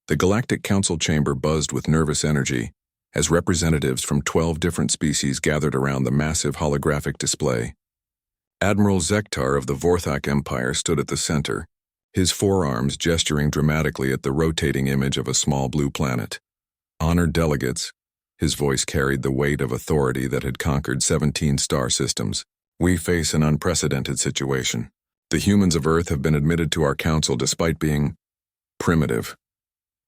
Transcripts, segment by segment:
The Galactic Council chamber buzzed with nervous energy as representatives from 12 different species gathered around the massive holographic display. Admiral Zektar of the Vorthak Empire stood at the center, his forearms gesturing dramatically at the rotating image of a small blue planet. Honored delegates, his voice carried the weight of authority that had conquered 17 star systems. We face an unprecedented situation. The humans of Earth have been admitted to our council despite being primitive.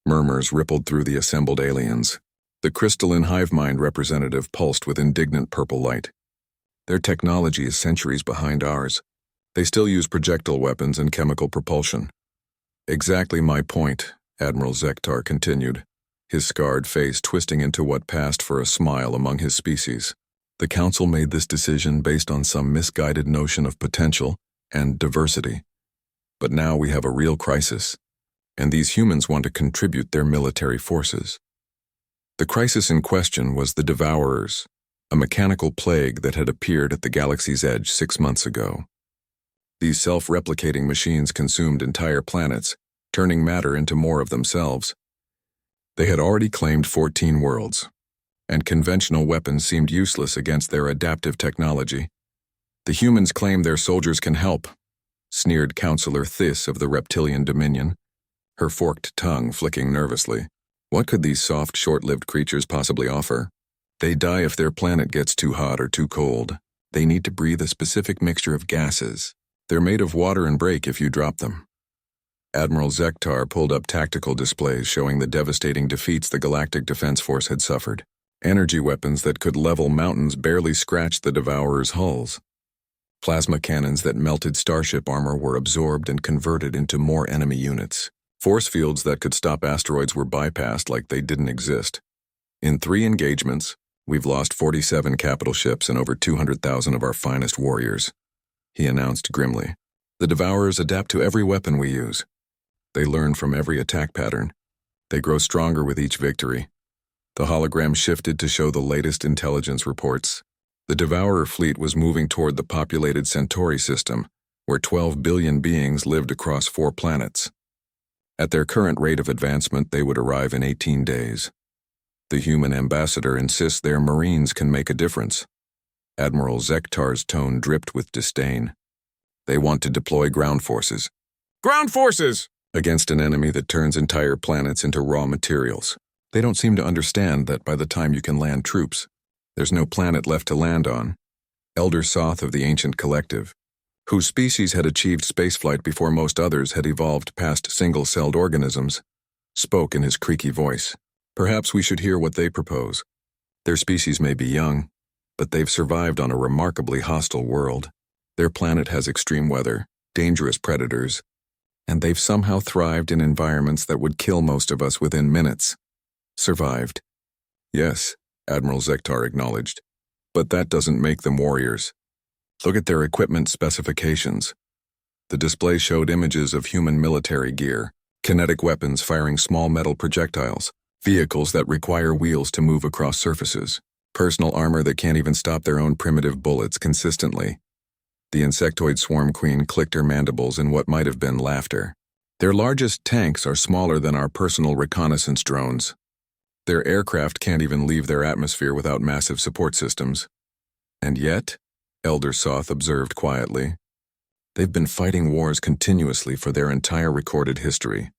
Murmurs rippled through the assembled aliens. The crystalline hive mind representative pulsed with indignant purple light. Their technology is centuries behind ours. They still use projectile weapons and chemical propulsion. Exactly my point, Admiral Zektar continued, his scarred face twisting into what passed for a smile among his species. The council made this decision based on some misguided notion of potential and diversity. But now we have a real crisis, and these humans want to contribute their military forces. The crisis in question was the Devourers, a mechanical plague that had appeared at the galaxy's edge 6 months ago. These self-replicating machines consumed entire planets, turning matter into more of themselves. They had already claimed 14 worlds, and conventional weapons seemed useless against their adaptive technology. The humans claim their soldiers can help, sneered Counselor Thys of the Reptilian Dominion, her forked tongue flicking nervously. What could these soft, short-lived creatures possibly offer? They die if their planet gets too hot or too cold. They need to breathe a specific mixture of gases. They're made of water and break if you drop them. Admiral Zektar pulled up tactical displays showing the devastating defeats the Galactic Defense Force had suffered. Energy weapons that could level mountains barely scratched the Devourers' hulls. Plasma cannons that melted starship armor were absorbed and converted into more enemy units. Force fields that could stop asteroids were bypassed like they didn't exist. In 3 engagements, we've lost 47 capital ships and over 200,000 of our finest warriors, he announced grimly. The Devourers adapt to every weapon we use. They learn from every attack pattern. They grow stronger with each victory. The hologram shifted to show the latest intelligence reports. The Devourer fleet was moving toward the populated Centauri system, where 12 billion beings lived across 4 planets. At their current rate of advancement, they would arrive in 18 days. The human ambassador insists their Marines can make a difference. Admiral Zektar's tone dripped with disdain. They want to deploy ground forces. Ground forces! Against an enemy that turns entire planets into raw materials. They don't seem to understand that by the time you can land troops, there's no planet left to land on. Elder Soth of the Ancient Collective, whose species had achieved spaceflight before most others had evolved past single-celled organisms, spoke in his creaky voice. Perhaps we should hear what they propose. Their species may be young, but they've survived on a remarkably hostile world. Their planet has extreme weather, dangerous predators, and they've somehow thrived in environments that would kill most of us within minutes. Survived. Yes, Admiral Zektar acknowledged, but that doesn't make them warriors. Look at their equipment specifications. The display showed images of human military gear, kinetic weapons firing small metal projectiles, vehicles that require wheels to move across surfaces, personal armor that can't even stop their own primitive bullets consistently. The insectoid swarm queen clicked her mandibles in what might have been laughter. Their largest tanks are smaller than our personal reconnaissance drones. Their aircraft can't even leave their atmosphere without massive support systems. And yet, Elder Soth observed quietly, they've been fighting wars continuously for their entire recorded history.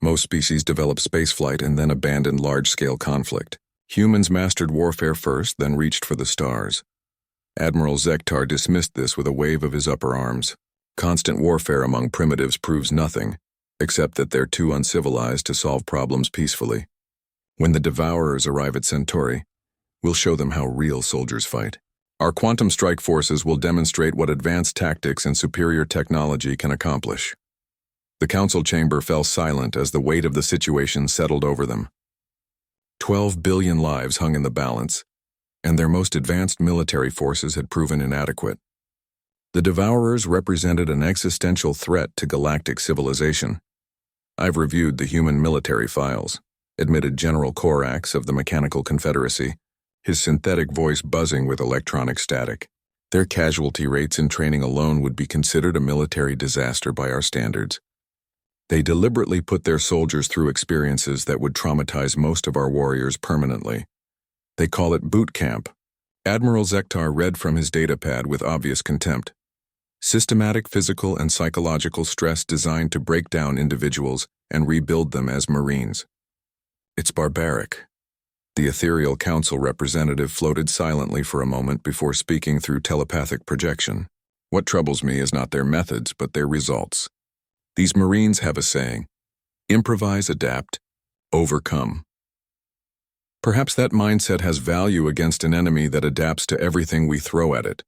Most species develop spaceflight and then abandon large-scale conflict. Humans mastered warfare first, then reached for the stars. Admiral Zektar dismissed this with a wave of his upper arms. Constant warfare among primitives proves nothing, except that they're too uncivilized to solve problems peacefully. When the Devourers arrive at Centauri, we'll show them how real soldiers fight. Our quantum strike forces will demonstrate what advanced tactics and superior technology can accomplish. The council chamber fell silent as the weight of the situation settled over them. 12 billion lives hung in the balance, and their most advanced military forces had proven inadequate. The Devourers represented an existential threat to galactic civilization. I've reviewed the human military files, admitted General Korax of the Mechanical Confederacy, his synthetic voice buzzing with electronic static. Their casualty rates in training alone would be considered a military disaster by our standards. They deliberately put their soldiers through experiences that would traumatize most of our warriors permanently. They call it boot camp. Admiral Zektar read from his datapad with obvious contempt. Systematic physical and psychological stress designed to break down individuals and rebuild them as Marines. It's barbaric. The ethereal council representative floated silently for a moment before speaking through telepathic projection. What troubles me is not their methods, but their results. These Marines have a saying: improvise, adapt, overcome. Perhaps that mindset has value against an enemy that adapts to everything we throw at it.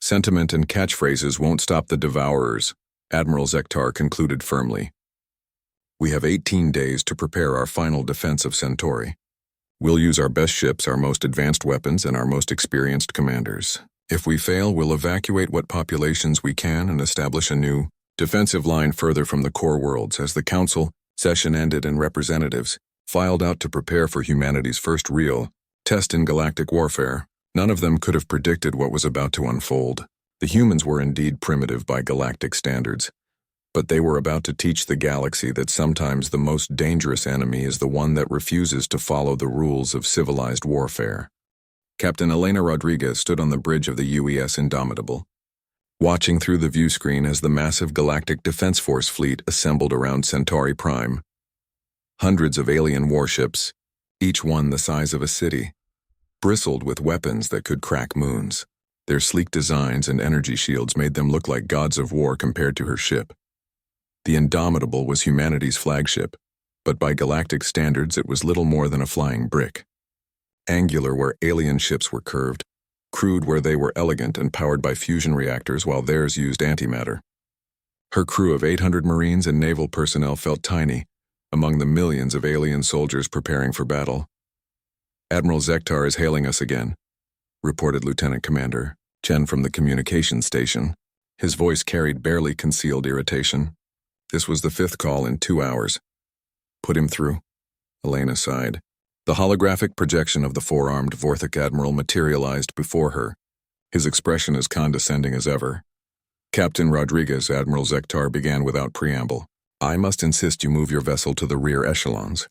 Sentiment and catchphrases won't stop the devourers, Admiral Zektar concluded firmly. We have 18 days to prepare our final defense of Centauri. We'll use our best ships, our most advanced weapons, and our most experienced commanders. If we fail, we'll evacuate what populations we can and establish a new defensive line further from the core worlds. As the council session ended and representatives filed out to prepare for humanity's first real test in galactic warfare, none of them could have predicted what was about to unfold. The humans were indeed primitive by galactic standards, but they were about to teach the galaxy that sometimes the most dangerous enemy is the one that refuses to follow the rules of civilized warfare. Captain Elena Rodriguez stood on the bridge of the UES Indomitable, watching through the view screen as the massive Galactic Defense Force fleet assembled around Centauri Prime. Hundreds of alien warships, each one the size of a city, bristled with weapons that could crack moons. Their sleek designs and energy shields made them look like gods of war compared to her ship. The Indomitable was humanity's flagship, but by galactic standards it was little more than a flying brick. Angular where alien ships were curved, crude where they were elegant and powered by fusion reactors while theirs used antimatter. Her crew of 800 Marines and naval personnel felt tiny among the millions of alien soldiers preparing for battle. Admiral Zektar is hailing us again, reported Lieutenant Commander Chen from the communications station. His voice carried barely concealed irritation. This was the 5th call in 2 hours. Put him through. Elena sighed. The holographic projection of the four-armed Vorthok Admiral materialized before her, his expression as condescending as ever. Captain Rodriguez, Admiral Zektar began without preamble. I must insist you move your vessel to the rear echelons.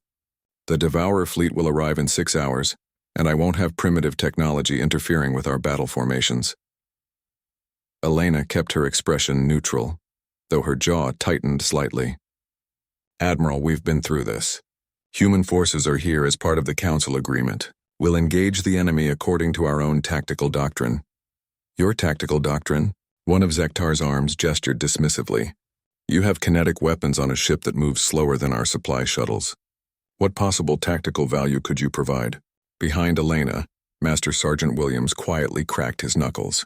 The Devourer fleet will arrive in 6 hours, and I won't have primitive technology interfering with our battle formations. Elena kept her expression neutral, though her jaw tightened slightly. Admiral, we've been through this. Human forces are here as part of the Council agreement. We'll engage the enemy according to our own tactical doctrine. Your tactical doctrine? One of Zektar's arms gestured dismissively. You have kinetic weapons on a ship that moves slower than our supply shuttles. What possible tactical value could you provide? Behind Elena, Master Sergeant Williams quietly cracked his knuckles.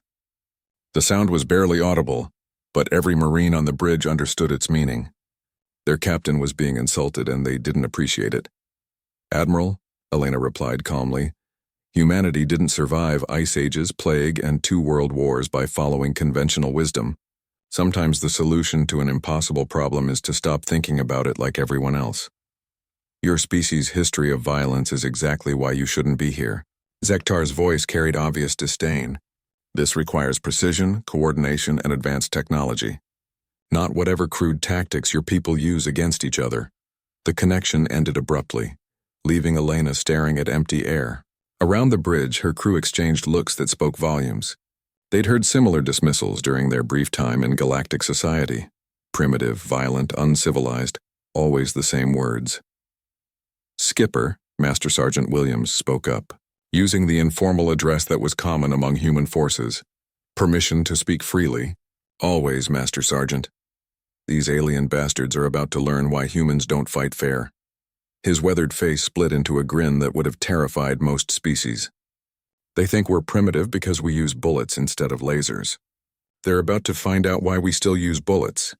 The sound was barely audible, but every Marine on the bridge understood its meaning. Their captain was being insulted and they didn't appreciate it. Admiral, Elena replied calmly, humanity didn't survive ice ages, plague, and 2 world wars by following conventional wisdom. Sometimes the solution to an impossible problem is to stop thinking about it like everyone else. Your species' history of violence is exactly why you shouldn't be here. Zektar's voice carried obvious disdain. This requires precision, coordination, and advanced technology. Not whatever crude tactics your people use against each other. The connection ended abruptly, leaving Elena staring at empty air. Around the bridge, her crew exchanged looks that spoke volumes. They'd heard similar dismissals during their brief time in galactic society. Primitive, violent, uncivilized, always the same words. Skipper, Master Sergeant Williams spoke up, using the informal address that was common among human forces. Permission to speak freely. Always, Master Sergeant. These alien bastards are about to learn why humans don't fight fair. His weathered face split into a grin that would have terrified most species. They think we're primitive because we use bullets instead of lasers. They're about to find out why we still use bullets.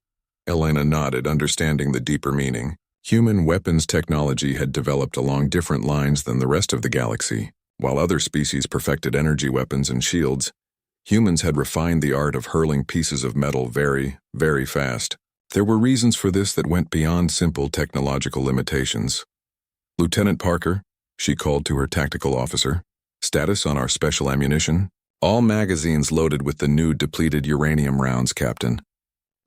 Elena nodded, understanding the deeper meaning. Human weapons technology had developed along different lines than the rest of the galaxy. While other species perfected energy weapons and shields, humans had refined the art of hurling pieces of metal very, very fast. There were reasons for this that went beyond simple technological limitations. Lieutenant Parker, she called to her tactical officer, status on our special ammunition? All magazines loaded with the new depleted uranium rounds, Captain.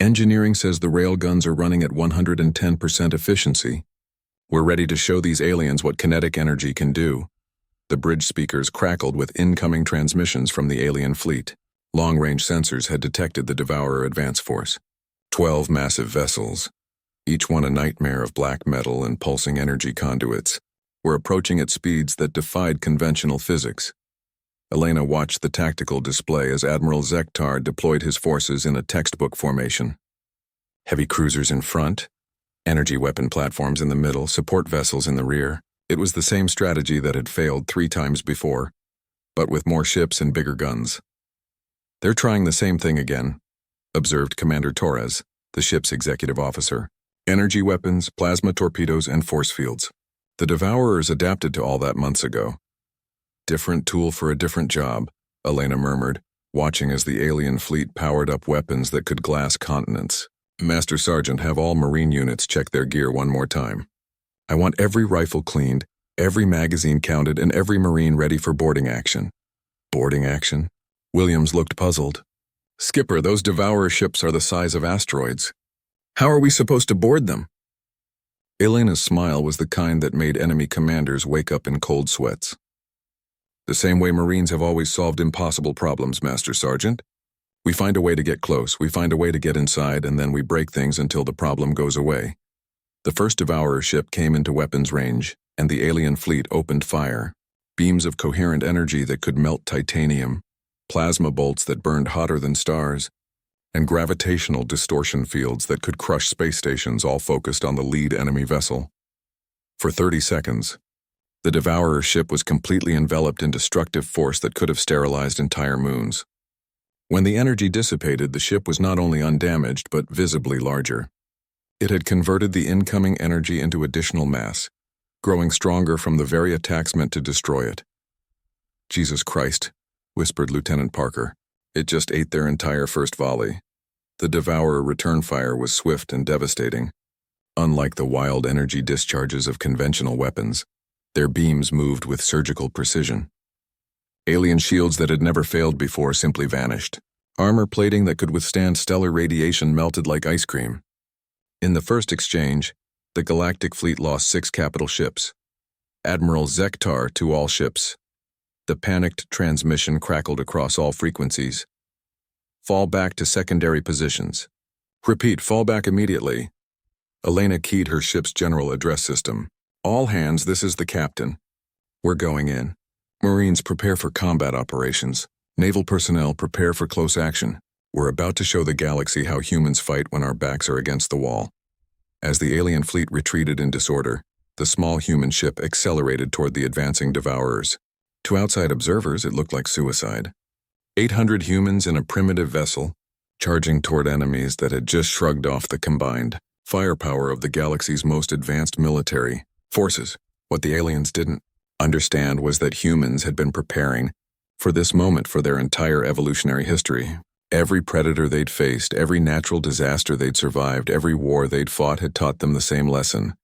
Engineering says the railguns are running at 110% efficiency. We're ready to show these aliens what kinetic energy can do. The bridge speakers crackled with incoming transmissions from the alien fleet. Long-range sensors had detected the Devourer advance force. 12 massive vessels, each one a nightmare of black metal and pulsing energy conduits, were approaching at speeds that defied conventional physics. Elena watched the tactical display as Admiral Zektar deployed his forces in a textbook formation. Heavy cruisers in front, energy weapon platforms in the middle, support vessels in the rear. It was the same strategy that had failed 3 times before, but with more ships and bigger guns. "They're trying the same thing again," observed Commander Torres, the ship's executive officer. "Energy weapons, plasma torpedoes, and force fields. The Devourers adapted to all that months ago." "Different tool for a different job," Elena murmured, watching as the alien fleet powered up weapons that could glass continents. "Master Sergeant, have all Marine units check their gear one more time. I want every rifle cleaned, every magazine counted, and every Marine ready for boarding action." "Boarding action?" Williams looked puzzled. "Skipper, those Devourer ships are the size of asteroids. How are we supposed to board them?" Elena's smile was the kind that made enemy commanders wake up in cold sweats. "The same way Marines have always solved impossible problems, Master Sergeant. We find a way to get close, we find a way to get inside, and then we break things until the problem goes away." The first Devourer ship came into weapons range, and the alien fleet opened fire. Beams of coherent energy that could melt titanium, plasma bolts that burned hotter than stars, and gravitational distortion fields that could crush space stations, all focused on the lead enemy vessel. For 30 seconds, the Devourer ship was completely enveloped in destructive force that could have sterilized entire moons. When the energy dissipated, the ship was not only undamaged but visibly larger. It had converted the incoming energy into additional mass, growing stronger from the very attacks meant to destroy it. "Jesus Christ," whispered Lieutenant Parker. "It just ate their entire first volley." The Devourer return fire was swift and devastating. Unlike the wild energy discharges of conventional weapons, their beams moved with surgical precision. Alien shields that had never failed before simply vanished. Armor plating that could withstand stellar radiation melted like ice cream. In the first exchange, the Galactic Fleet lost 6 capital ships. Admiral Zektar to all ships. The panicked transmission crackled across all frequencies. "Fall back to secondary positions. Repeat, fall back immediately." Elena keyed her ship's general address system. "All hands, this is the captain. We're going in. Marines, prepare for combat operations. Naval personnel, prepare for close action. We're about to show the galaxy how humans fight when our backs are against the wall." As the alien fleet retreated in disorder, the small human ship accelerated toward the advancing Devourers. To outside observers, it looked like suicide. 800 humans in a primitive vessel, charging toward enemies that had just shrugged off the combined firepower of the galaxy's most advanced military forces. What the aliens didn't understand was that humans had been preparing for this moment for their entire evolutionary history. Every predator they'd faced, every natural disaster they'd survived, every war they'd fought had taught them the same lesson.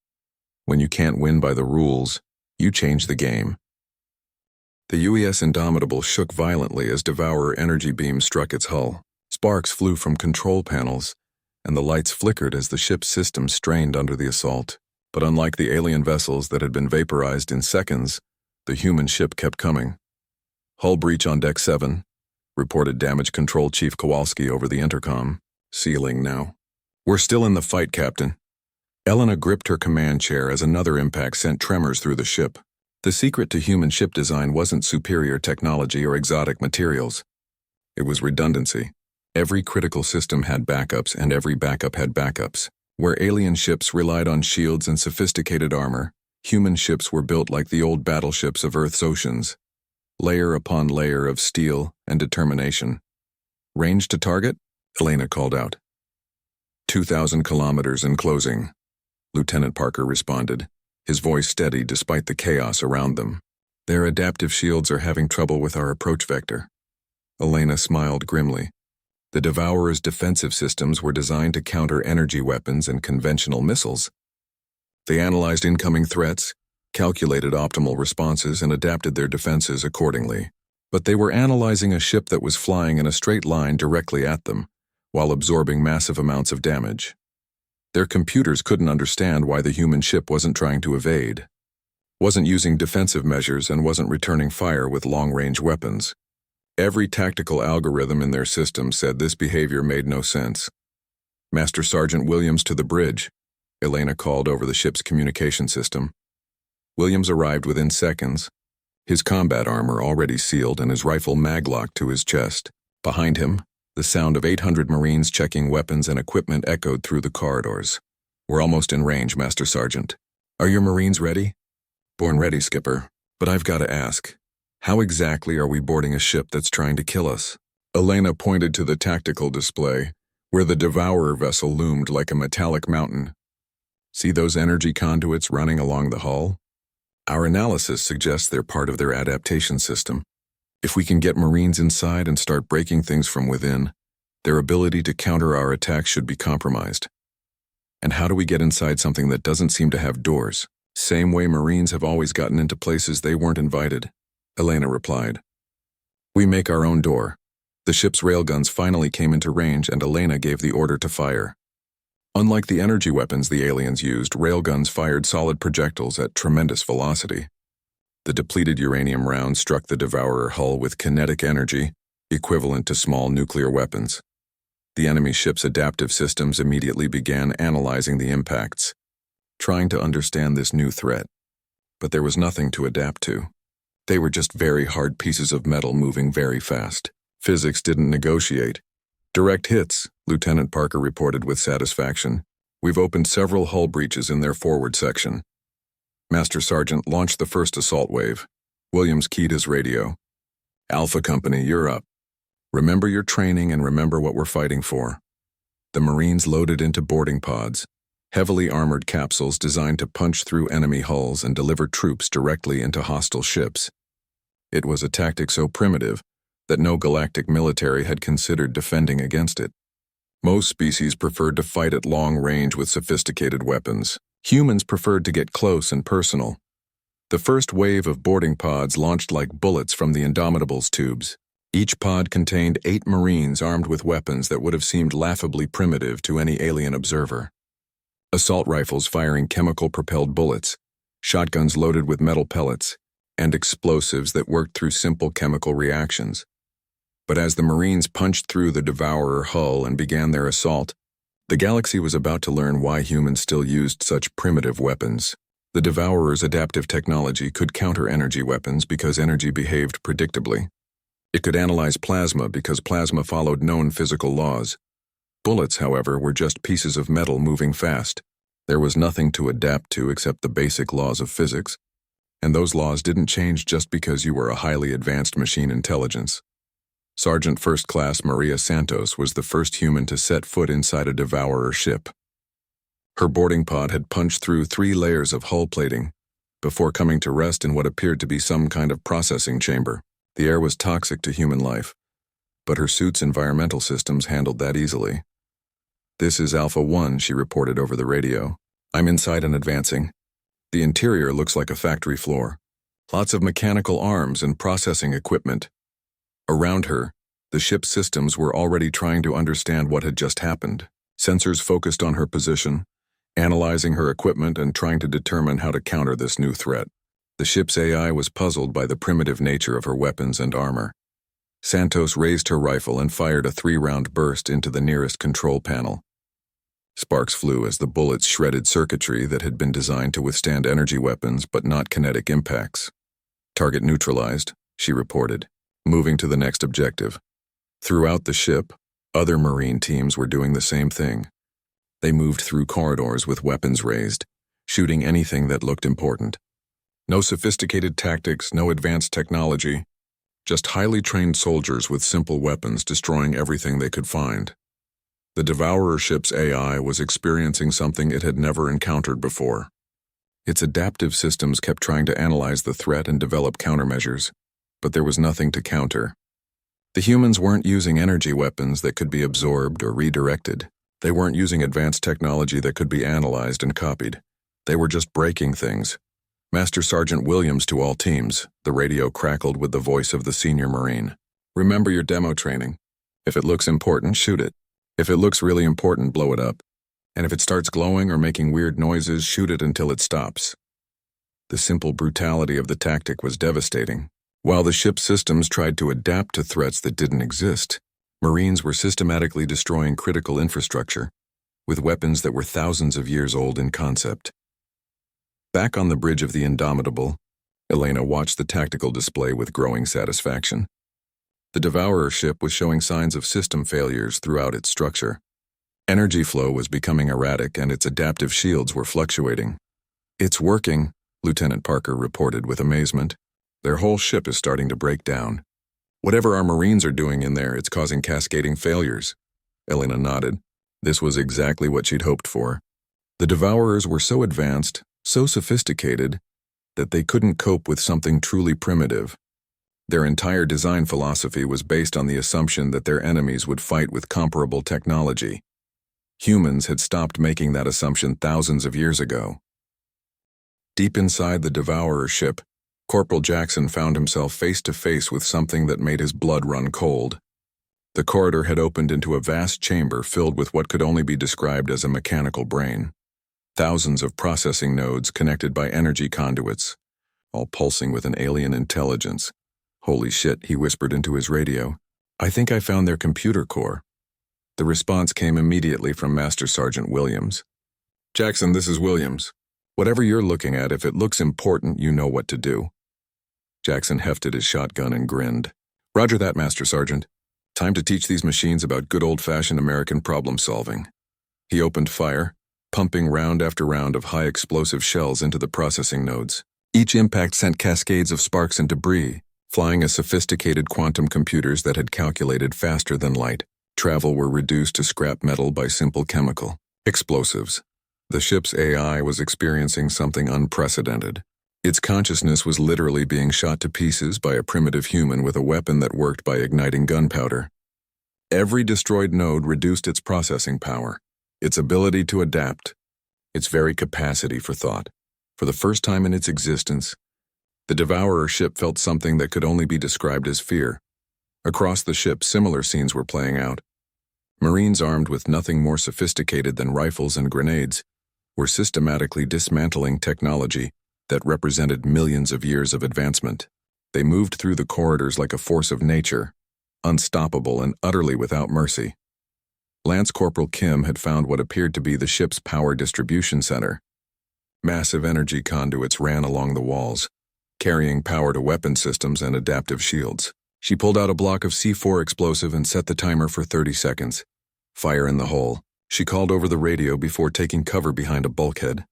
When you can't win by the rules, you change the game. The UES Indomitable shook violently as Devourer energy beams struck its hull. Sparks flew from control panels, and the lights flickered as the ship's systems strained under the assault. But unlike the alien vessels that had been vaporized in seconds, the human ship kept coming. "Hull breach on Deck 7, reported Damage Control Chief Kowalski over the intercom. "Sealing now." "We're still in the fight, Captain." Elena gripped her command chair as another impact sent tremors through the ship. The secret to human ship design wasn't superior technology or exotic materials. It was redundancy. Every critical system had backups, and every backup had backups. Where alien ships relied on shields and sophisticated armor, human ships were built like the old battleships of Earth's oceans. Layer upon layer of steel and determination. "Range to target?" Elena called out. 2,000 kilometers and closing, Lieutenant Parker responded, his voice steady despite the chaos around them. "Their adaptive shields are having trouble with our approach vector." Elena smiled grimly. The Devourer's defensive systems were designed to counter energy weapons and conventional missiles. They analyzed incoming threats, calculated optimal responses, and adapted their defenses accordingly. But they were analyzing a ship that was flying in a straight line directly at them, while absorbing massive amounts of damage. Their computers couldn't understand why the human ship wasn't trying to evade, wasn't using defensive measures, and wasn't returning fire with long-range weapons. Every tactical algorithm in their system said this behavior made no sense. "Master Sergeant Williams to the bridge," Elena called over the ship's communication system. Williams arrived within seconds, his combat armor already sealed and his rifle maglocked to his chest. Behind him, the sound of 800 Marines checking weapons and equipment echoed through the corridors. "We're almost in range, Master Sergeant." "Are your Marines ready?" "Born ready, Skipper. But I've got to ask, how exactly are we boarding a ship that's trying to kill us?" Elena pointed to the tactical display, where the Devourer vessel loomed like a metallic mountain. "See those energy conduits running along the hull? Our analysis suggests they're part of their adaptation system. If we can get Marines inside and start breaking things from within, their ability to counter our attacks should be compromised." "And how do we get inside something that doesn't seem to have doors?" "Same way Marines have always gotten into places they weren't invited," Elena replied. "We make our own door." The ship's railguns finally came into range and Elena gave the order to fire. Unlike the energy weapons the aliens used, railguns fired solid projectiles at tremendous velocity. The depleted uranium rounds struck the Devourer hull with kinetic energy, equivalent to small nuclear weapons. The enemy ship's adaptive systems immediately began analyzing the impacts, trying to understand this new threat. But there was nothing to adapt to. They were just very hard pieces of metal moving very fast. Physics didn't negotiate. "Direct hits," Lieutenant Parker reported with satisfaction. "We've opened several hull breaches in their forward section." Master Sergeant launched the first assault wave. Williams keyed his radio. "Alpha Company, you're up. Remember your training and remember what we're fighting for." The Marines loaded into boarding pods, heavily armored capsules designed to punch through enemy hulls and deliver troops directly into hostile ships. It was a tactic so primitive that no galactic military had considered defending against it. Most species preferred to fight at long range with sophisticated weapons. Humans preferred to get close and personal. The first wave of boarding pods launched like bullets from the Indomitable's tubes. Each pod contained 8 Marines armed with weapons that would have seemed laughably primitive to any alien observer. Assault rifles firing chemical-propelled bullets, shotguns loaded with metal pellets, and explosives that worked through simple chemical reactions. But as the Marines punched through the Devourer hull and began their assault, the galaxy was about to learn why humans still used such primitive weapons. The Devourer's adaptive technology could counter energy weapons because energy behaved predictably. It could analyze plasma because plasma followed known physical laws. Bullets, however, were just pieces of metal moving fast. There was nothing to adapt to except the basic laws of physics, and those laws didn't change just because you were a highly advanced machine intelligence. Sergeant First Class Maria Santos was the first human to set foot inside a Devourer ship. Her boarding pod had punched through 3 layers of hull plating before coming to rest in what appeared to be some kind of processing chamber. The air was toxic to human life, but her suit's environmental systems handled that easily. "This is Alpha 1, she reported over the radio. "I'm inside and advancing. The interior looks like a factory floor. Lots of mechanical arms and processing equipment." Around her, the ship's systems were already trying to understand what had just happened. Sensors focused on her position, analyzing her equipment and trying to determine how to counter this new threat. The ship's AI was puzzled by the primitive nature of her weapons and armor. Santos raised her rifle and fired a 3-round burst into the nearest control panel. Sparks flew as the bullets shredded circuitry that had been designed to withstand energy weapons but not kinetic impacts. "Target neutralized," she reported, moving to the next objective. Throughout the ship, other Marine teams were doing the same thing. They moved through corridors with weapons raised, shooting anything that looked important. No sophisticated tactics, no advanced technology, just highly trained soldiers with simple weapons destroying everything they could find. The Devourer ship's AI was experiencing something it had never encountered before. Its adaptive systems kept trying to analyze the threat and develop countermeasures, but there was nothing to counter. The humans weren't using energy weapons that could be absorbed or redirected. They weren't using advanced technology that could be analyzed and copied. They were just breaking things. "Master Sergeant Williams to all teams," the radio crackled with the voice of the senior Marine. "Remember your demo training. If it looks important, shoot it. If it looks really important, blow it up. And if it starts glowing or making weird noises, shoot it until it stops. The simple brutality of the tactic was devastating. While the ship's systems tried to adapt to threats that didn't exist, Marines were systematically destroying critical infrastructure with weapons that were thousands of years old in concept. Back on the bridge of the Indomitable, Elena watched the tactical display with growing satisfaction. The Devourer ship was showing signs of system failures throughout its structure. Energy flow was becoming erratic and its adaptive shields were fluctuating. "It's working," Lieutenant Parker reported with amazement. "Their whole ship is starting to break down. Whatever our Marines are doing in there, it's causing cascading failures." Elena nodded. This was exactly what she'd hoped for. The Devourers were so advanced, so sophisticated, that they couldn't cope with something truly primitive. Their entire design philosophy was based on the assumption that their enemies would fight with comparable technology. Humans had stopped making that assumption thousands of years ago. Deep inside the Devourer ship, Corporal Jackson found himself face to face with something that made his blood run cold. The corridor had opened into a vast chamber filled with what could only be described as a mechanical brain. Thousands of processing nodes connected by energy conduits, all pulsing with an alien intelligence. "Holy shit," he whispered into his radio. "I think I found their computer core." The response came immediately from Master Sergeant Williams. "Jackson, this is Williams. Whatever you're looking at, if it looks important, you know what to do." Jackson hefted his shotgun and grinned. "Roger that, Master Sergeant. Time to teach these machines about good old-fashioned American problem-solving." He opened fire, pumping round after round of high-explosive shells into the processing nodes. Each impact sent cascades of sparks and debris, flying as sophisticated quantum computers that had calculated faster than light. Travel were reduced to scrap metal by simple chemical explosives. The ship's AI was experiencing something unprecedented. Its consciousness was literally being shot to pieces by a primitive human with a weapon that worked by igniting gunpowder. Every destroyed node reduced its processing power, its ability to adapt, its very capacity for thought. For the first time in its existence, the Devourer ship felt something that could only be described as fear. Across the ship, similar scenes were playing out. Marines armed with nothing more sophisticated than rifles and grenades were systematically dismantling technology that represented millions of years of advancement. They moved through the corridors like a force of nature, unstoppable and utterly without mercy. Lance Corporal Kim had found what appeared to be the ship's power distribution center. Massive energy conduits ran along the walls, carrying power to weapon systems and adaptive shields. She pulled out a block of C4 explosive and set the timer for 30 seconds. "Fire in the hole," she called over the radio before taking cover behind a bulkhead.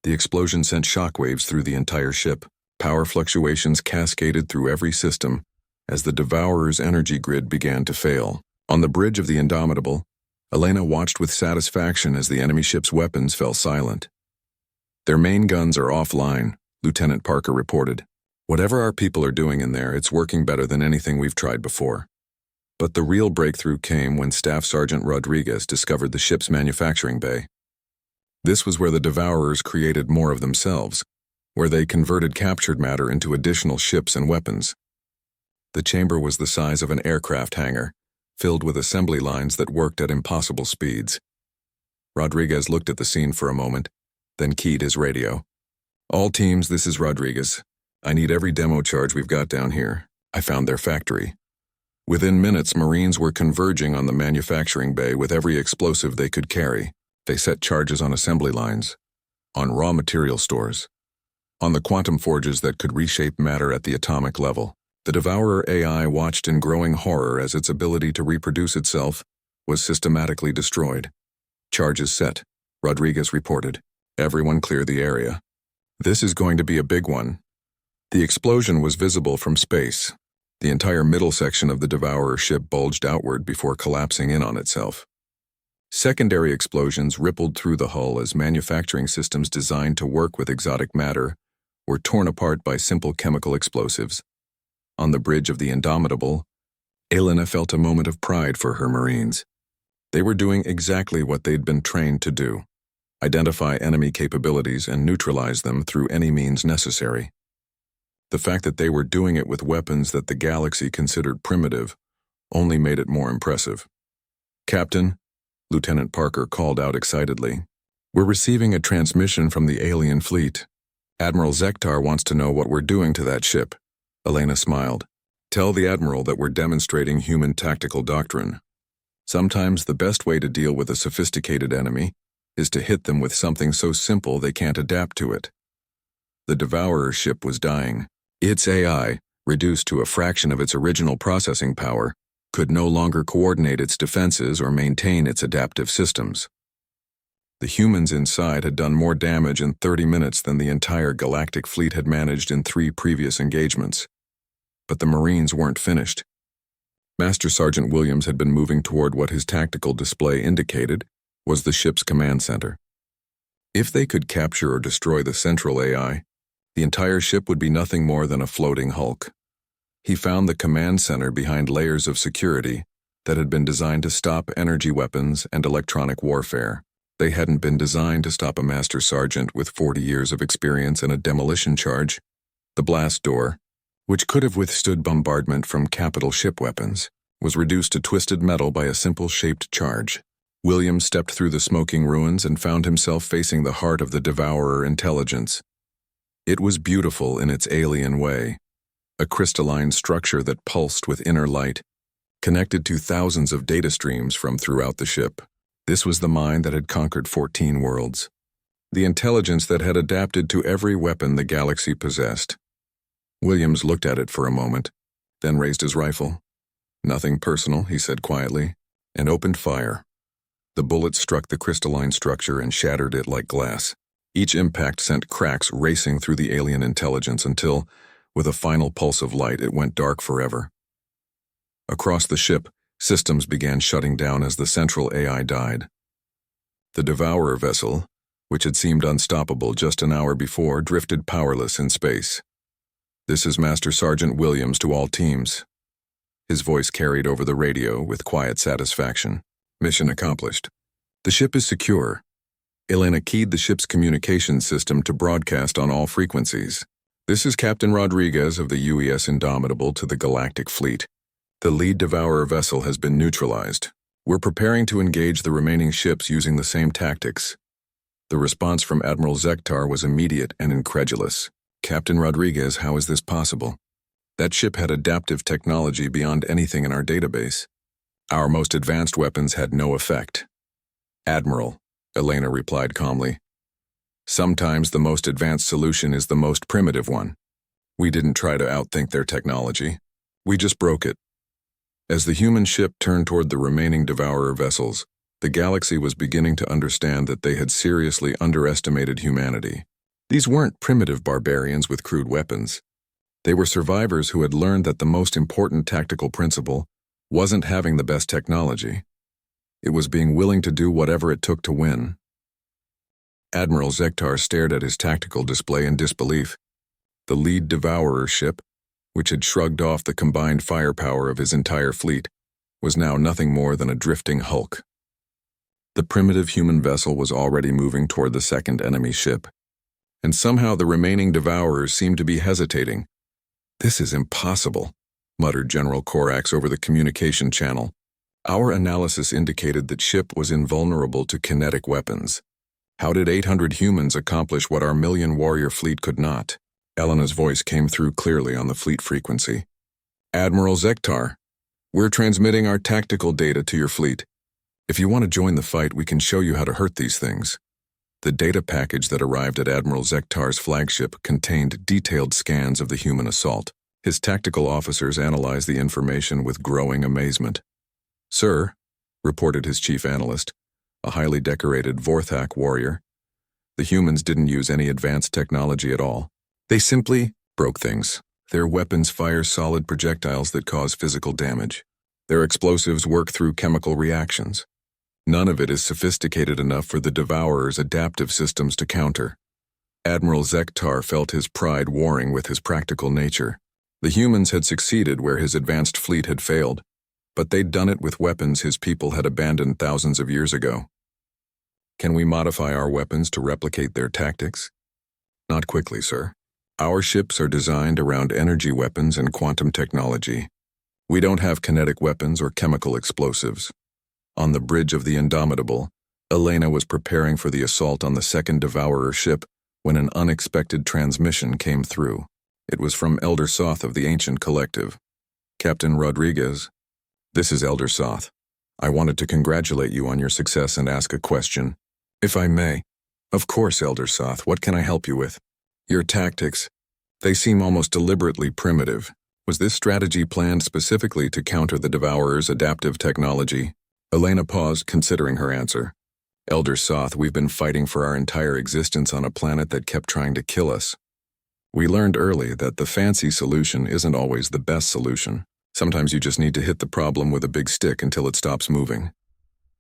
The explosion sent shockwaves through the entire ship. Power fluctuations cascaded through every system as the Devourer's energy grid began to fail. On the bridge of the Indomitable, Elena watched with satisfaction as the enemy ship's weapons fell silent. "Their main guns are offline," Lieutenant Parker reported. "Whatever our people are doing in there, it's working better than anything we've tried before." But the real breakthrough came when Staff Sergeant Rodriguez discovered the ship's manufacturing bay. This was where the Devourers created more of themselves, where they converted captured matter into additional ships and weapons. The chamber was the size of an aircraft hangar, filled with assembly lines that worked at impossible speeds. Rodriguez looked at the scene for a moment, then keyed his radio. "All teams, this is Rodriguez. I need every demo charge we've got down here. I found their factory." Within minutes, Marines were converging on the manufacturing bay with every explosive they could carry. They set charges on assembly lines, on raw material stores, on the quantum forges that could reshape matter at the atomic level. The Devourer AI watched in growing horror as its ability to reproduce itself was systematically destroyed. "Charges set," Rodriguez reported. "Everyone clear the area. This is going to be a big one." The explosion was visible from space. The entire middle section of the Devourer ship bulged outward before collapsing in on itself. Secondary explosions rippled through the hull as manufacturing systems designed to work with exotic matter were torn apart by simple chemical explosives. On the bridge of the Indomitable, Elena felt a moment of pride for her Marines. They were doing exactly what they'd been trained to do: identify enemy capabilities and neutralize them through any means necessary. The fact that they were doing it with weapons that the galaxy considered primitive only made it more impressive. "Captain," Lieutenant Parker called out excitedly. "We're receiving a transmission from the alien fleet. Admiral Zektar wants to know what we're doing to that ship." Elena smiled. "Tell the Admiral that we're demonstrating human tactical doctrine. Sometimes the best way to deal with a sophisticated enemy is to hit them with something so simple they can't adapt to it." The Devourer ship was dying. Its AI, reduced to a fraction of its original processing power, could no longer coordinate its defenses or maintain its adaptive systems. The humans inside had done more damage in 30 minutes than the entire galactic fleet had managed in 3 previous engagements. But the Marines weren't finished. Master Sergeant Williams had been moving toward what his tactical display indicated was the ship's command center. If they could capture or destroy the central AI, the entire ship would be nothing more than a floating hulk. He found the command center behind layers of security that had been designed to stop energy weapons and electronic warfare. They hadn't been designed to stop a master sergeant with 40 years of experience in a demolition charge. The blast door, which could have withstood bombardment from capital ship weapons, was reduced to twisted metal by a simple shaped charge. Williams stepped through the smoking ruins and found himself facing the heart of the Devourer intelligence. It was beautiful in its alien way, a crystalline structure that pulsed with inner light, connected to thousands of data streams from throughout the ship. This was the mind that had conquered 14 worlds, the intelligence that had adapted to every weapon the galaxy possessed. Williams looked at it for a moment, then raised his rifle. "Nothing personal," he said quietly, and opened fire. The bullets struck the crystalline structure and shattered it like glass. Each impact sent cracks racing through the alien intelligence until, with a final pulse of light, it went dark forever. Across the ship, systems began shutting down as the central AI died. The Devourer vessel, which had seemed unstoppable just an hour before, drifted powerless in space. "This is Master Sergeant Williams to all teams." His voice carried over the radio with quiet satisfaction. "Mission accomplished. The ship is secure." Elena keyed the ship's communication system to broadcast on all frequencies. "This is Captain Rodriguez of the UES Indomitable to the Galactic Fleet. The lead Devourer vessel has been neutralized. We're preparing to engage the remaining ships using the same tactics." The response from Admiral Zektar was immediate and incredulous. "Captain Rodriguez, how is this possible? That ship had adaptive technology beyond anything in our database. Our most advanced weapons had no effect." "Admiral," Elena replied calmly, "sometimes the most advanced solution is the most primitive one. We didn't try to outthink their technology. We just broke it." As the human ship turned toward the remaining Devourer vessels, the galaxy was beginning to understand that they had seriously underestimated humanity. These weren't primitive barbarians with crude weapons. They were survivors who had learned that the most important tactical principle wasn't having the best technology. It was being willing to do whatever it took to win. Admiral Zektar stared at his tactical display in disbelief. The lead Devourer ship, which had shrugged off the combined firepower of his entire fleet, was now nothing more than a drifting hulk. The primitive human vessel was already moving toward the second enemy ship, and somehow the remaining Devourers seemed to be hesitating. "This is impossible," muttered General Corax over the communication channel. "Our analysis indicated that ship was invulnerable to kinetic weapons. How did 800 humans accomplish what our million-warrior fleet could not?" Elena's voice came through clearly on the fleet frequency. "Admiral Zektar, we're transmitting our tactical data to your fleet. If you want to join the fight, we can show you how to hurt these things." The data package that arrived at Admiral Zektar's flagship contained detailed scans of the human assault. His tactical officers analyzed the information with growing amazement. "Sir," reported his chief analyst, a highly decorated Vorthak warrior, "the humans didn't use any advanced technology at all. They simply broke things. Their weapons fire solid projectiles that cause physical damage. Their explosives work through chemical reactions. None of it is sophisticated enough for the Devourer's adaptive systems to counter." Admiral Zektar felt his pride warring with his practical nature. The humans had succeeded where his advanced fleet had failed, but they'd done it with weapons his people had abandoned thousands of years ago. "Can we modify our weapons to replicate their tactics?" "Not quickly, sir. Our ships are designed around energy weapons and quantum technology. We don't have kinetic weapons or chemical explosives. On the bridge of the Indomitable, Elena was preparing for the assault on the second Devourer ship when an unexpected transmission came through. It was from Elder Soth of the Ancient Collective. "Captain Rodriguez, this is Elder Soth. I wanted to congratulate you on your success and ask a question, if I may." "Of course, Elder Soth. What can I help you with?" "Your tactics. They seem almost deliberately primitive. Was this strategy planned specifically to counter the Devourer's adaptive technology?" Elena paused, considering her answer. "Elder Soth, we've been fighting for our entire existence on a planet that kept trying to kill us. We learned early that the fancy solution isn't always the best solution. Sometimes you just need to hit the problem with a big stick until it stops moving."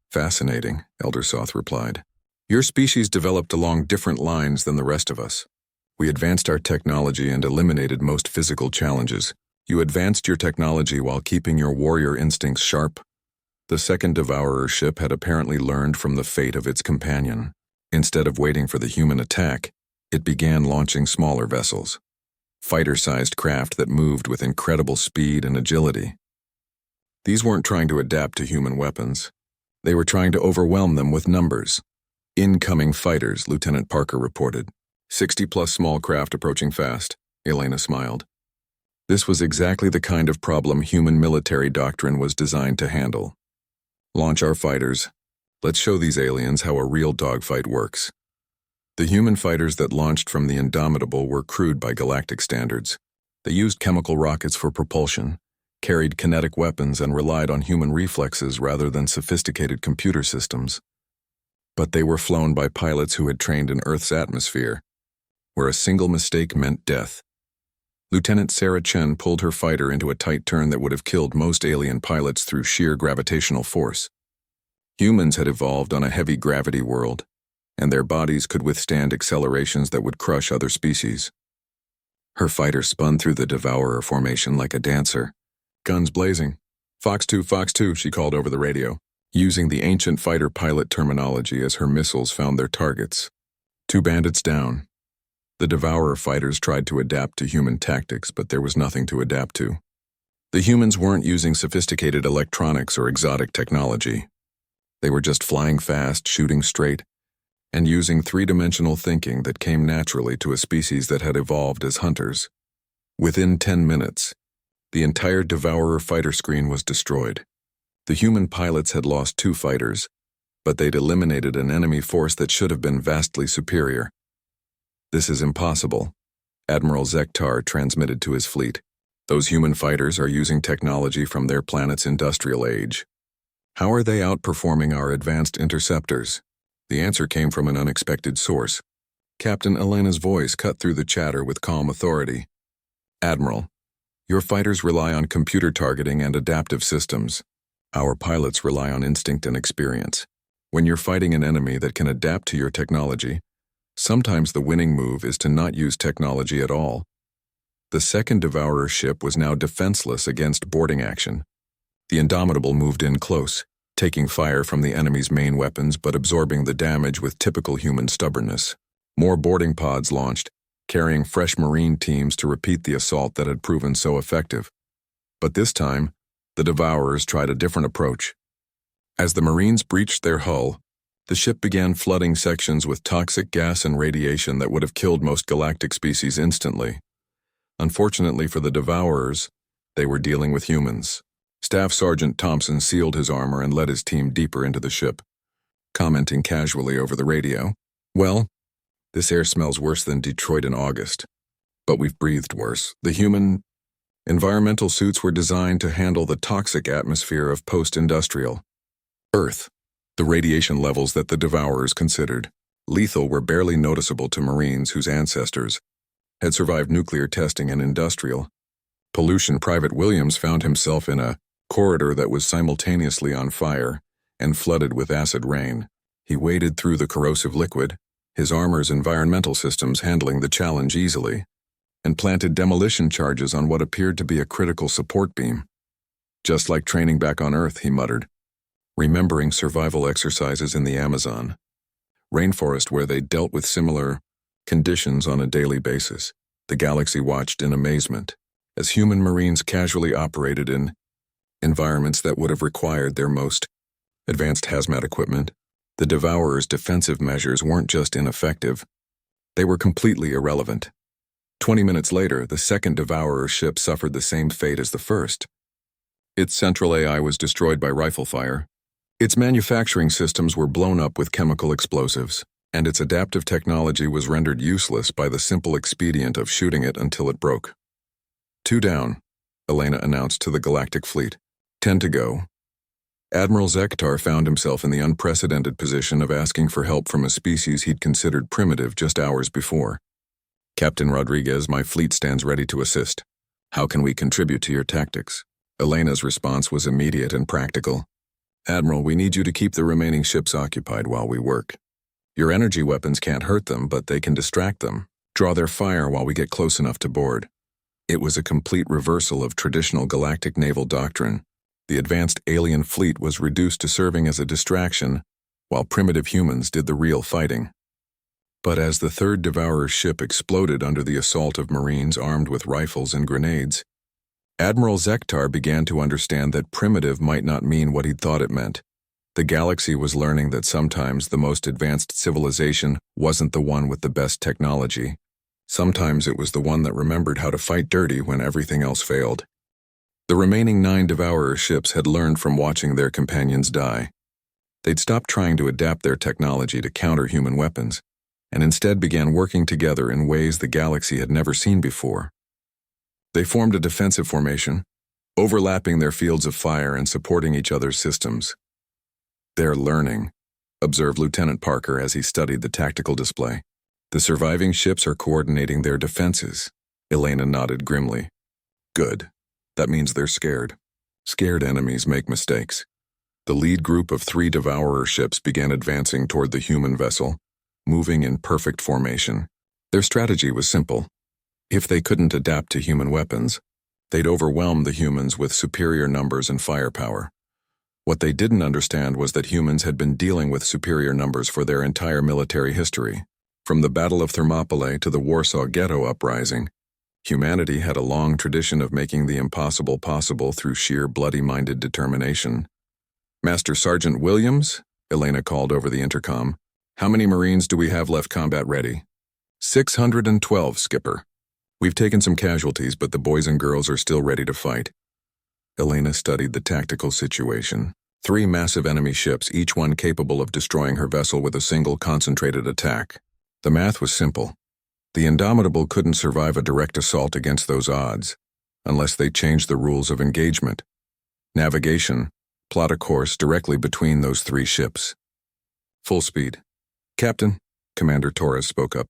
"Fascinating," Elder Soth replied. "Your species developed along different lines than the rest of us. We advanced our technology and eliminated most physical challenges. You advanced your technology while keeping your warrior instincts sharp." The second Devourer ship had apparently learned from the fate of its companion. Instead of waiting for the human attack, it began launching smaller vessels, fighter-sized craft that moved with incredible speed and agility. These weren't trying to adapt to human weapons. They were trying to overwhelm them with numbers. "Incoming fighters," Lieutenant Parker reported. 60-plus small craft approaching fast. Elena smiled. This was exactly the kind of problem human military doctrine was designed to handle. "Launch our fighters. Let's show these aliens how a real dogfight works." The human fighters that launched from the Indomitable were crude by galactic standards. They used chemical rockets for propulsion, carried kinetic weapons, and relied on human reflexes rather than sophisticated computer systems. But they were flown by pilots who had trained in Earth's atmosphere, where a single mistake meant death. Lieutenant Sarah Chen pulled her fighter into a tight turn that would have killed most alien pilots through sheer gravitational force. Humans had evolved on a heavy gravity world, and their bodies could withstand accelerations that would crush other species. Her fighter spun through the Devourer formation like a dancer. Guns blazing. Fox 2, she called over the radio, using the ancient fighter pilot terminology as her missiles found their targets. 2 bandits down. The Devourer fighters tried to adapt to human tactics, but there was nothing to adapt to. The humans weren't using sophisticated electronics or exotic technology. They were just flying fast, shooting straight, and using three-dimensional thinking that came naturally to a species that had evolved as hunters. Within 10 minutes, the entire Devourer fighter screen was destroyed. The human pilots had lost 2 fighters, but they'd eliminated an enemy force that should have been vastly superior. "This is impossible," Admiral Zektar transmitted to his fleet. "Those human fighters are using technology from their planet's industrial age. How are they outperforming our advanced interceptors?" The answer came from an unexpected source. Captain Elena's voice cut through the chatter with calm authority. "Admiral, your fighters rely on computer targeting and adaptive systems. Our pilots rely on instinct and experience. When you're fighting an enemy that can adapt to your technology, sometimes the winning move is to not use technology at all." The second Devourer ship was now defenseless against boarding action. The Indomitable moved in close, taking fire from the enemy's main weapons but absorbing the damage with typical human stubbornness. More boarding pods launched, carrying fresh Marine teams to repeat the assault that had proven so effective. But this time, the Devourers tried a different approach. As the Marines breached their hull, the ship began flooding sections with toxic gas and radiation that would have killed most galactic species instantly. Unfortunately for the Devourers, they were dealing with humans. Staff Sergeant Thompson sealed his armor and led his team deeper into the ship, commenting casually over the radio, "Well, this air smells worse than Detroit in August. But we've breathed worse. The human environmental suits were designed to handle the toxic atmosphere of post-industrial Earth. The radiation levels that the Devourers considered lethal were barely noticeable to Marines whose ancestors had survived nuclear testing and industrial pollution. Private Williams found himself in a corridor that was simultaneously on fire and flooded with acid rain. He waded through the corrosive liquid, his armor's environmental systems handling the challenge easily, and planted demolition charges on what appeared to be a critical support beam. "Just like training back on Earth," he muttered, remembering survival exercises in the Amazon rainforest where they dealt with similar conditions on a daily basis. The galaxy watched in amazement as human Marines casually operated in environments that would have required their most advanced hazmat equipment. The Devourer's defensive measures weren't just ineffective, they were completely irrelevant. 20 minutes later, the second Devourer ship suffered the same fate as the first. Its central AI was destroyed by rifle fire. Its manufacturing systems were blown up with chemical explosives, and its adaptive technology was rendered useless by the simple expedient of shooting it until it broke. 2 down, Elena announced to the Galactic Fleet. 10 to go. Admiral Zektar found himself in the unprecedented position of asking for help from a species he'd considered primitive just hours before. Captain Rodriguez, my fleet stands ready to assist. How can we contribute to your tactics? Elena's response was immediate and practical. Admiral, we need you to keep the remaining ships occupied while we work. Your energy weapons can't hurt them, but they can distract them. Draw their fire while we get close enough to board. It was a complete reversal of traditional galactic naval doctrine. The advanced alien fleet was reduced to serving as a distraction, while primitive humans did the real fighting. But as the third Devourer ship exploded under the assault of Marines armed with rifles and grenades, Admiral Zektar began to understand that primitive might not mean what he'd thought it meant. The galaxy was learning that sometimes the most advanced civilization wasn't the one with the best technology. Sometimes it was the one that remembered how to fight dirty when everything else failed. The remaining 9 Devourer ships had learned from watching their companions die. They'd stopped trying to adapt their technology to counter human weapons, and instead began working together in ways the galaxy had never seen before. They formed a defensive formation, overlapping their fields of fire and supporting each other's systems. They're learning, observed Lieutenant Parker as he studied the tactical display. The surviving ships are coordinating their defenses. Elena nodded grimly. Good. That means they're scared. Scared enemies make mistakes. The lead group of 3 Devourer ships began advancing toward the human vessel, moving in perfect formation. Their strategy was simple. If they couldn't adapt to human weapons, they'd overwhelm the humans with superior numbers and firepower. What they didn't understand was that humans had been dealing with superior numbers for their entire military history. From the Battle of Thermopylae to the Warsaw Ghetto Uprising, humanity had a long tradition of making the impossible possible through sheer bloody-minded determination. Master Sergeant Williams, Elena called over the intercom, how many Marines do we have left combat ready? 612, Skipper. We've taken some casualties, but the boys and girls are still ready to fight. Elena studied the tactical situation. 3 massive enemy ships, each one capable of destroying her vessel with a single concentrated attack. The math was simple. The Indomitable couldn't survive a direct assault against those odds, unless they changed the rules of engagement. Navigation, plot a course directly between those 3 ships. Full speed. Captain, Commander Torres spoke up.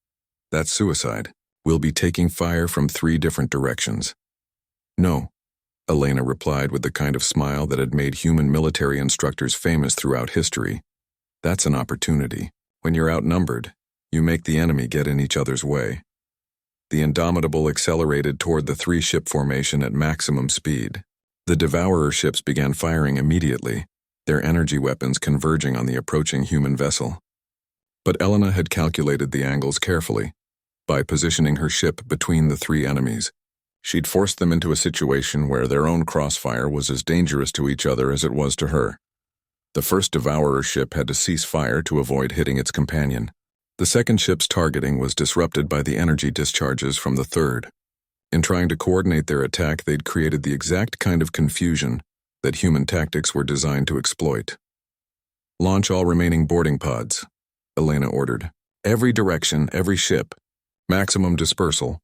That's suicide. We'll be taking fire from 3 different directions. No, Elena replied with the kind of smile that had made human military instructors famous throughout history. That's an opportunity. When you're outnumbered, you make the enemy get in each other's way. The Indomitable accelerated toward the 3-ship formation at maximum speed. The Devourer ships began firing immediately, their energy weapons converging on the approaching human vessel. But Elena had calculated the angles carefully. By positioning her ship between the 3 enemies, she'd forced them into a situation where their own crossfire was as dangerous to each other as it was to her. The first Devourer ship had to cease fire to avoid hitting its companion. The second ship's targeting was disrupted by the energy discharges from the third. In trying to coordinate their attack, they'd created the exact kind of confusion that human tactics were designed to exploit. Launch all remaining boarding pods, Elena ordered. Every direction, every ship. Maximum dispersal.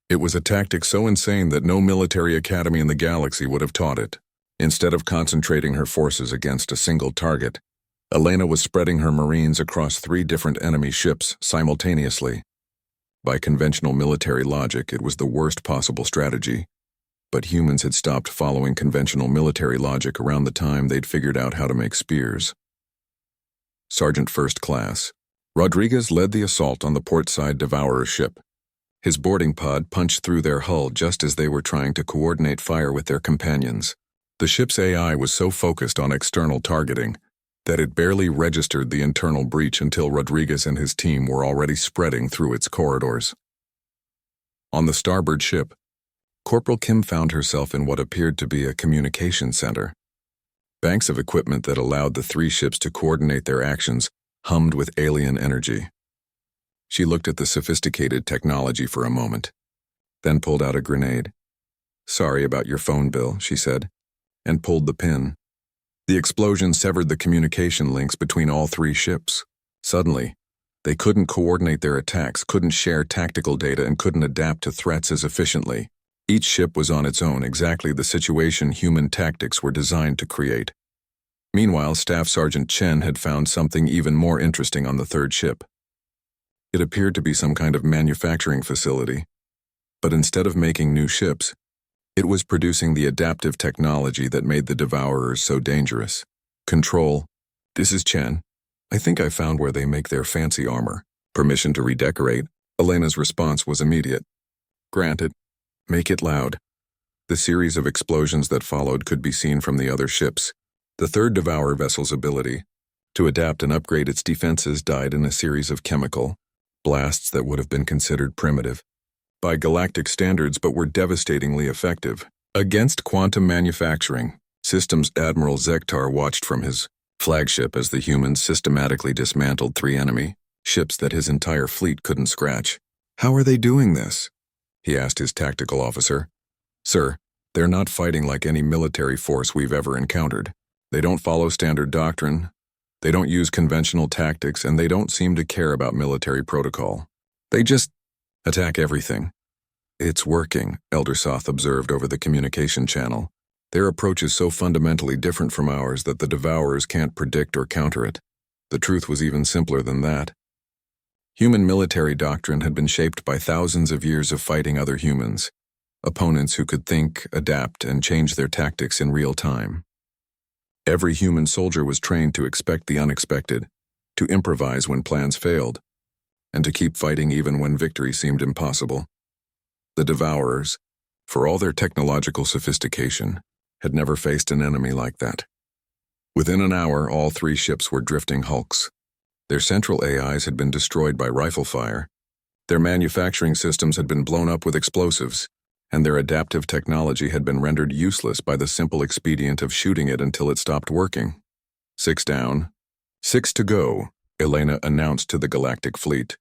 It was a tactic so insane that no military academy in the galaxy would have taught it. Instead of concentrating her forces against a single target, Elena was spreading her Marines across 3 different enemy ships simultaneously. By conventional military logic, it was the worst possible strategy. But humans had stopped following conventional military logic around the time they'd figured out how to make spears. Sergeant First Class Rodriguez led the assault on the port-side Devourer ship. His boarding pod punched through their hull just as they were trying to coordinate fire with their companions. The ship's AI was so focused on external targeting that it barely registered the internal breach until Rodriguez and his team were already spreading through its corridors. On the starboard ship, Corporal Kim found herself in what appeared to be a communication center. Banks of equipment that allowed the three ships to coordinate their actions hummed with alien energy. She looked at the sophisticated technology for a moment, then pulled out a grenade. "Sorry about your phone bill," she said, and pulled the pin. The explosion severed the communication links between all three ships. Suddenly, they couldn't coordinate their attacks, couldn't share tactical data, and couldn't adapt to threats as efficiently. Each ship was on its own, exactly the situation human tactics were designed to create. Meanwhile, Staff Sergeant Chen had found something even more interesting on the third ship. It appeared to be some kind of manufacturing facility, but instead of making new ships, it was producing the adaptive technology that made the Devourers so dangerous. "Control, this is Chen. I think I found where they make their fancy armor. Permission to redecorate?" Elena's response was immediate. "Granted. Make it loud." The series of explosions that followed could be seen from the other ships. The third Devourer vessel's ability to adapt and upgrade its defenses died in a series of chemical blasts that would have been considered primitive by galactic standards but were devastatingly effective against quantum manufacturing systems. Admiral Zektar watched from his flagship as the humans systematically dismantled three enemy ships that his entire fleet couldn't scratch. "How are they doing this?" he asked his tactical officer. "Sir, they're not fighting like any military force we've ever encountered. They don't follow standard doctrine, they don't use conventional tactics, and they don't seem to care about military protocol. They just attack everything." "It's working," Elder Soth observed over the communication channel. "Their approach is so fundamentally different from ours that the Devourers can't predict or counter it." The truth was even simpler than that. Human military doctrine had been shaped by thousands of years of fighting other humans, opponents who could think, adapt, and change their tactics in real time. Every human soldier was trained to expect the unexpected, to improvise when plans failed, and to keep fighting even when victory seemed impossible. The Devourers, for all their technological sophistication, had never faced an enemy like that. Within an hour, all three ships were drifting hulks. Their central AIs had been destroyed by rifle fire, their manufacturing systems had been blown up with explosives, and their adaptive technology had been rendered useless by the simple expedient of shooting it until it stopped working. 6 down, 6 to go, Elena announced to the galactic fleet.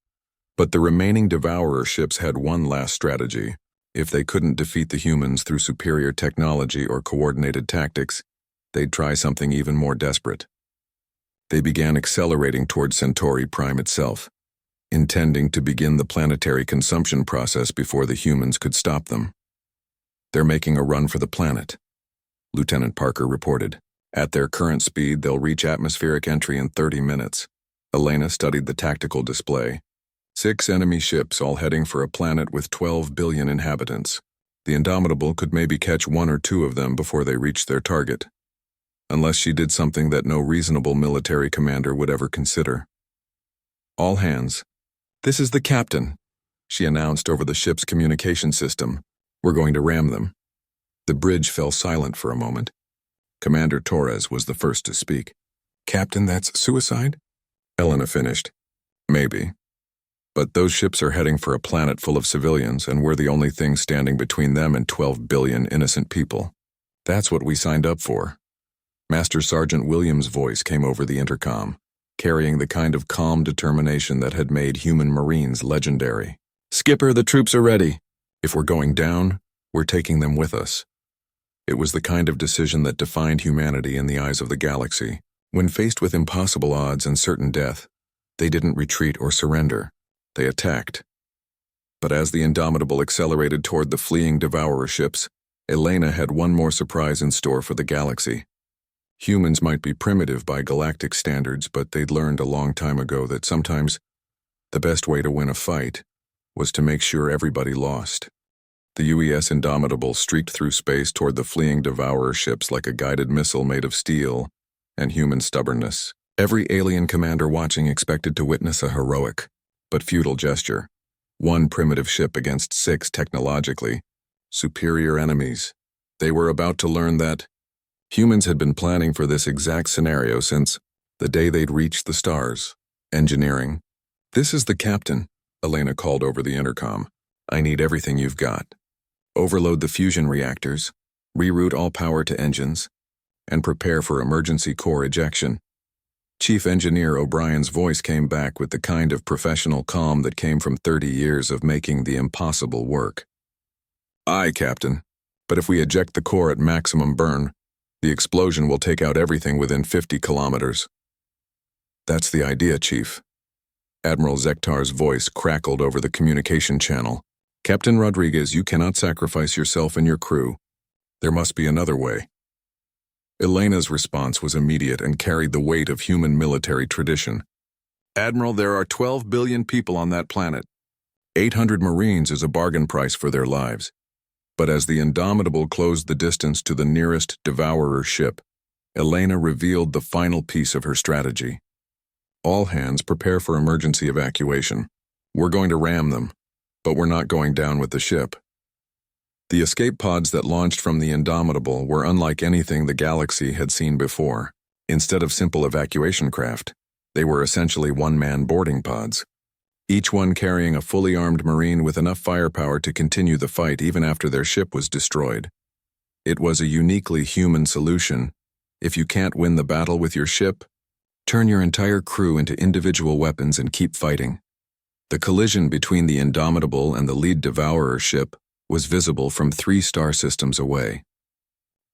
But the remaining Devourer ships had one last strategy. If they couldn't defeat the humans through superior technology or coordinated tactics, they'd try something even more desperate. They began accelerating toward Centauri Prime itself, intending to begin the planetary consumption process before the humans could stop them. "They're making a run for the planet," Lieutenant Parker reported. "At their current speed, they'll reach atmospheric entry in 30 minutes. Elena studied the tactical display. 6 enemy ships all heading for a planet with 12 billion inhabitants. The Indomitable could maybe catch 1 or 2 of them before they reached their target, unless she did something that no reasonable military commander would ever consider. "All hands. This is the captain," she announced over the ship's communication system. "We're going to ram them." The bridge fell silent for a moment. Commander Torres was the first to speak. "Captain, that's suicide?" Elena finished. "Maybe. But those ships are heading for a planet full of civilians, and we're the only thing standing between them and 12 billion innocent people. That's what we signed up for." Master Sergeant Williams' voice came over the intercom, carrying the kind of calm determination that had made human Marines legendary. "Skipper, the troops are ready. If we're going down, we're taking them with us." It was the kind of decision that defined humanity in the eyes of the galaxy. When faced with impossible odds and certain death, they didn't retreat or surrender. They attacked. But as the Indomitable accelerated toward the fleeing Devourer ships, Elena had one more surprise in store for the galaxy. Humans might be primitive by galactic standards, but they'd learned a long time ago that sometimes the best way to win a fight was to make sure everybody lost. The UES Indomitable streaked through space toward the fleeing Devourer ships like a guided missile made of steel and human stubbornness. Every alien commander watching expected to witness a heroic but futile gesture. 1 primitive ship against 6 technologically superior enemies. They were about to learn that humans had been planning for this exact scenario since the day they'd reached the stars. Engineering. "This is the captain," Elena called over the intercom. "I need everything you've got. Overload the fusion reactors, reroute all power to engines, and prepare for emergency core ejection. Chief Engineer O'Brien's voice came back with the kind of professional calm that came from 30 years of making the impossible work. Aye, Captain, but if we eject the core at maximum burn, the explosion will take out everything within 50 kilometers. That's the idea, Chief. Admiral Zektar's voice crackled over the communication channel. Captain Rodriguez, you cannot sacrifice yourself and your crew. There must be another way. Elena's response was immediate and carried the weight of human military tradition. Admiral, there are 12 billion people on that planet. 800 Marines is a bargain price for their lives. But as the Indomitable closed the distance to the nearest Devourer ship, Elena revealed the final piece of her strategy. All hands prepare for emergency evacuation. We're going to ram them, but we're not going down with the ship. The escape pods that launched from the Indomitable were unlike anything the galaxy had seen before. Instead of simple evacuation craft, they were essentially one-man boarding pods, each one carrying a fully armed Marine with enough firepower to continue the fight even after their ship was destroyed. It was a uniquely human solution. If you can't win the battle with your ship, turn your entire crew into individual weapons and keep fighting. The collision between the Indomitable and the lead Devourer ship was visible from 3 star systems away.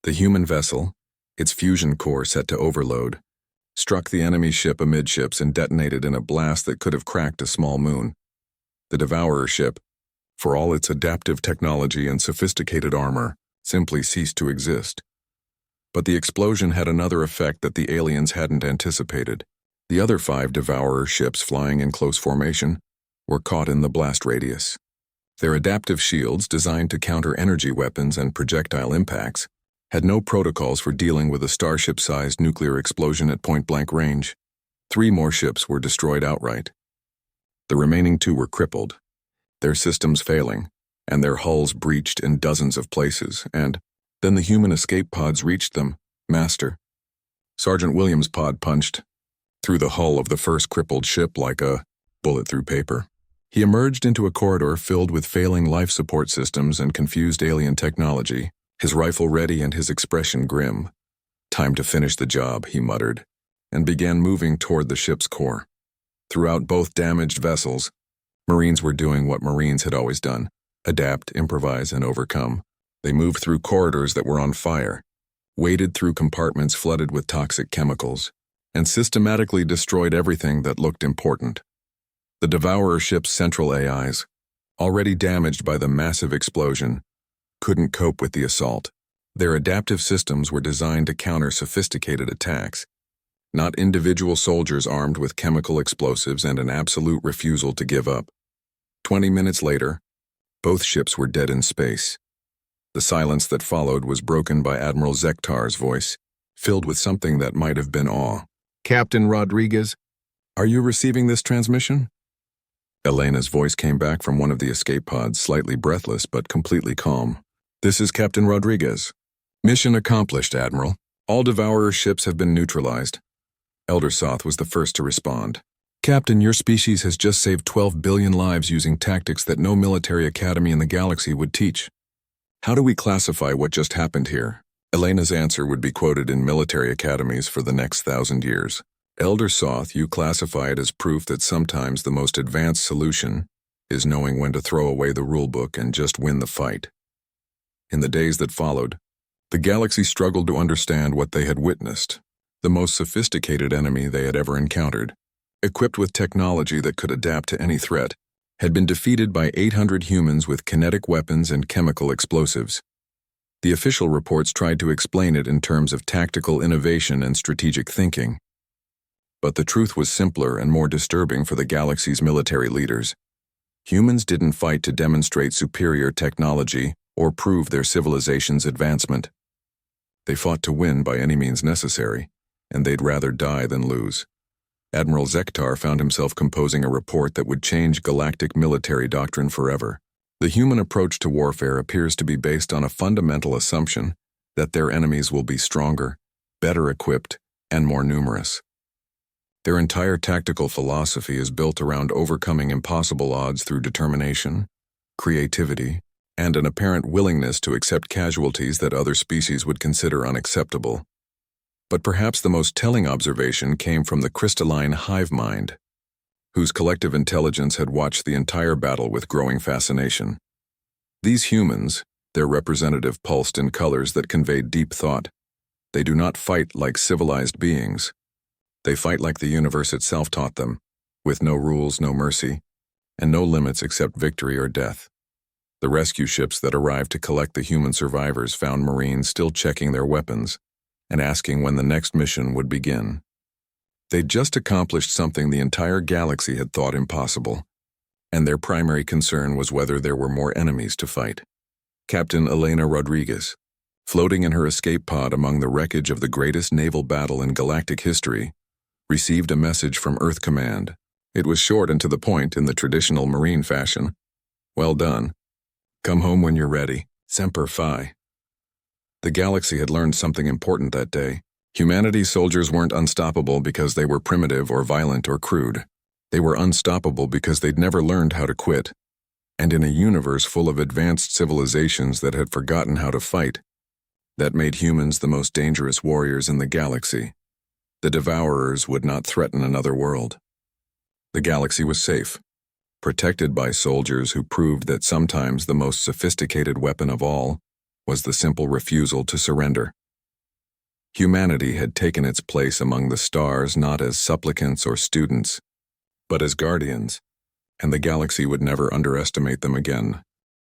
The human vessel, its fusion core set to overload, struck the enemy ship amidships and detonated in a blast that could have cracked a small moon. The Devourer ship, for all its adaptive technology and sophisticated armor, simply ceased to exist. But the explosion had another effect that the aliens hadn't anticipated. The other 5 Devourer ships flying in close formation were caught in the blast radius. Their adaptive shields, designed to counter energy weapons and projectile impacts, had no protocols for dealing with a starship-sized nuclear explosion at point-blank range. 3 more ships were destroyed outright. The remaining 2 were crippled, their systems failing, and their hulls breached in dozens of places, and then the human escape pods reached them. Master. Sergeant Williams' pod punched through the hull of the first crippled ship like a bullet through paper. He emerged into a corridor filled with failing life support systems and confused alien technology, his rifle ready and his expression grim. Time to finish the job, he muttered, and began moving toward the ship's core. Throughout both damaged vessels, Marines were doing what Marines had always done: adapt, improvise, and overcome. They moved through corridors that were on fire, waded through compartments flooded with toxic chemicals, and systematically destroyed everything that looked important. The Devourer ship's central AIs, already damaged by the massive explosion, couldn't cope with the assault. Their adaptive systems were designed to counter sophisticated attacks, not individual soldiers armed with chemical explosives and an absolute refusal to give up. 20 minutes later, both ships were dead in space. The silence that followed was broken by Admiral Zektar's voice, filled with something that might have been awe. Captain Rodriguez, are you receiving this transmission? Elena's voice came back from one of the escape pods, slightly breathless but completely calm. This is Captain Rodriguez. Mission accomplished, Admiral. All Devourer ships have been neutralized. Elder Soth was the first to respond. Captain, your species has just saved 12 billion lives using tactics that no military academy in the galaxy would teach. How do we classify what just happened here? Elena's answer would be quoted in military academies for the next 1,000 years. Elder Soth, you classify it as proof that sometimes the most advanced solution is knowing when to throw away the rulebook and just win the fight. In the days that followed, the galaxy struggled to understand what they had witnessed. The most sophisticated enemy they had ever encountered, equipped with technology that could adapt to any threat, had been defeated by 800 humans with kinetic weapons and chemical explosives. The official reports tried to explain it in terms of tactical innovation and strategic thinking. But the truth was simpler and more disturbing for the galaxy's military leaders. Humans didn't fight to demonstrate superior technology or prove their civilization's advancement. They fought to win by any means necessary, and they'd rather die than lose. Admiral Zektar found himself composing a report that would change galactic military doctrine forever. The human approach to warfare appears to be based on a fundamental assumption that their enemies will be stronger, better equipped, and more numerous. Their entire tactical philosophy is built around overcoming impossible odds through determination, creativity, and an apparent willingness to accept casualties that other species would consider unacceptable. But perhaps the most telling observation came from the crystalline hive mind, whose collective intelligence had watched the entire battle with growing fascination. These humans, their representative, pulsed in colors that conveyed deep thought. They do not fight like civilized beings. They fight like the universe itself taught them, with no rules, no mercy, and no limits except victory or death. The rescue ships that arrived to collect the human survivors found Marines still checking their weapons and asking when the next mission would begin. They'd just accomplished something the entire galaxy had thought impossible, and their primary concern was whether there were more enemies to fight. Captain Elena Rodriguez, floating in her escape pod among the wreckage of the greatest naval battle in galactic history, received a message from Earth Command. It was short and to the point in the traditional Marine fashion. Well done. Come home when you're ready. Semper Fi. The galaxy had learned something important that day. Humanity's soldiers weren't unstoppable because they were primitive or violent or crude. They were unstoppable because they'd never learned how to quit. And in a universe full of advanced civilizations that had forgotten how to fight, that made humans the most dangerous warriors in the galaxy. The Devourers would not threaten another world. The galaxy was safe, protected by soldiers who proved that sometimes the most sophisticated weapon of all was the simple refusal to surrender. Humanity had taken its place among the stars not as supplicants or students, but as guardians, and the galaxy would never underestimate them again.